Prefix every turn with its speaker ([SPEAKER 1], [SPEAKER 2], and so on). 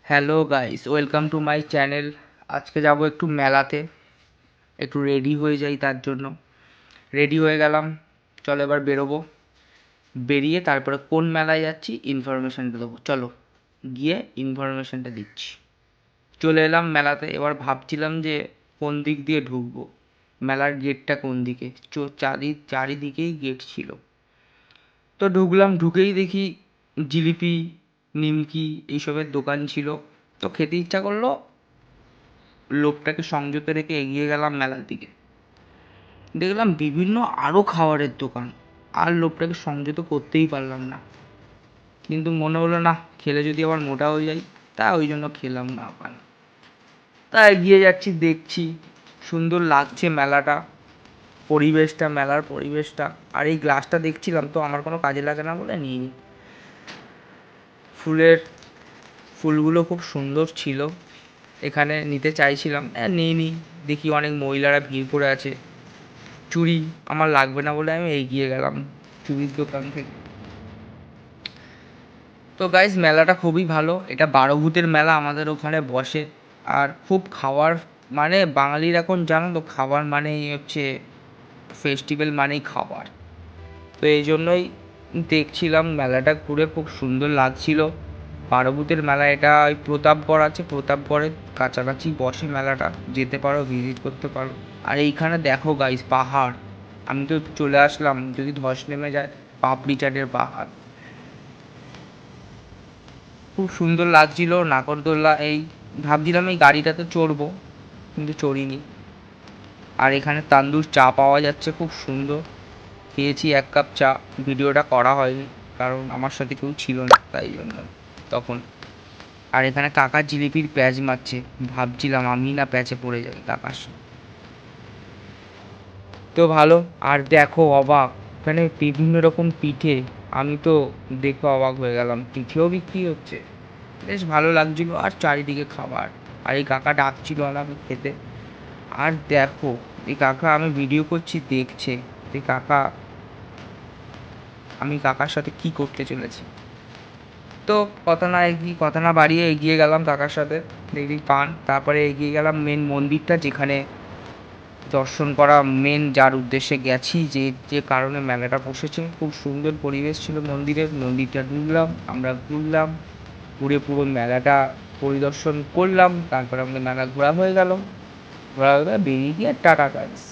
[SPEAKER 1] Hello guys, welcome to my channel. আজকে যাব একটু মেলাতে, একটু রেডি হয়ে যাই। তার জন্য রেডি হয়ে গেলাম। চলো এবার বেরোবো। বেরিয়ে তারপরে কোন মেলায় যাচ্ছি ইনফরমেশানটা দেবো। চলো গিয়ে ইনফরমেশানটা দিচ্ছি। চলে এলাম মেলাতে। এবার ভাবছিলাম যে কোন দিক দিয়ে ঢুকবো, মেলার গেটটা কোন দিকে। চারিদিকেই গেট ছিল। তো ঢুকলাম, ঢুকেই দেখি জিলিপি, নিমকি এইসবের দোকান ছিল। তো খেতে ইচ্ছা করলো, লোকটাকে সংযত রেখে এগিয়ে গেলাম মেলার দিকে। দেখলাম বিভিন্ন আরও খাবারের দোকান, আর লোকটাকে সংযত করতেই পারলাম না। কিন্তু মনে হলো না, খেলে যদি আবার মোটা হয়ে যাই, তা ওই জন্য খেলাম না আবার। তা এগিয়ে যাচ্ছি, দেখছি সুন্দর লাগছে মেলাটা, পরিবেশটা, মেলার পরিবেশটা। আর এই গ্লাসটা দেখছিলাম, তো আমার কোনো কাজে লাগে না বলে নিইনি। ফুলগুলো খুব সুন্দর ছিল, এখানে নিতে চাইছিলাম, নিইনি। দেখি অনেক মহিলারা ভিড় করে আছে। চুড়ি আমার লাগবে না বলে আমি এগিয়ে গেলাম চুড়ির দোকান থেকে। তো গাইজ, মেলাটা খুবই ভালো। এটা 12 ভূতের মেলা আমাদের ওখানে বসে। আর খুব খাওয়ার, মানে বাঙালির এখন জানো তো, খাবার মানেই হচ্ছে ফেস্টিভ্যাল, মানেই খাবার। তো এই জন্যই দেখছিলাম, মেলাটা ঘুরে খুব সুন্দর লাগছিল। 12 ভূতের মেলা এটা ওই প্রতাপগড় আছে, প্রতাপগড়ের কাছাকাছি বসে মেলাটা। যেতে পারো, ভিজিট করতে পারো। আর এইখানে দেখো গাইস, পাহাড়। আমি তো চলে আসলাম, যদি ধস নেমে যায়, পাপড়ি চাটের পাহাড়। খুব সুন্দর লাগছিল। নাগরদোল্লা, এই ভাবছিলাম এই গাড়িটাতে চড়বো, কিন্তু চড়িনি। আর এখানে তান্দুর চা পাওয়া যাচ্ছে, খুব সুন্দর। খেয়েছি 1 কাপ চা। ভিডিওটা করা হয়নি, কারণ আমার সাথে কেউ ছিল না, তাই জন্য তখন। আর এখানে কাকা জিলিপির প্যাঁচ মারছে। ভাবছিলাম আমি না প্যাঁচে পড়ে যাই কাকার সাথে। তো ভালো। আর দেখো অবাক, এখানে বিভিন্ন রকম পিঠে। আমি তো দেখে অবাক হয়ে গেলাম, পিঠেও বিক্রি হচ্ছে। বেশ ভালো লাগছিল। আর চারিদিকে খাবার। আর এই কাকা ডাকছিল আমাকে খেতে। আর দেখো, এই কাকা, আমি ভিডিও করছি দেখছে, এই কাকা, আমি কাকার সাথে কি করতে চলেছি। তো কথা না বাড়িয়ে এগিয়ে গেলাম কাকার সাথে। দেখি পান, তারপরে এগিয়ে গেলাম মেন মন্দিরটা, যেখানে দর্শন করা মেন, যার উদ্দেশ্যে গেছি, যে যে কারণে মেলাটা বসেছে। খুব সুন্দর পরিবেশ ছিল মন্দিরের। মন্দিরটা ঢুকলাম, আমরা ঘুরলাম, ঘুরে পুরো মেলাটা পরিদর্শন করলাম। তারপরে আমাদের মেলা ঘোরা হয়ে গেল। ঘোরা হয়ে গেলে বেরিয়ে গিয়ে টাটা গাইস।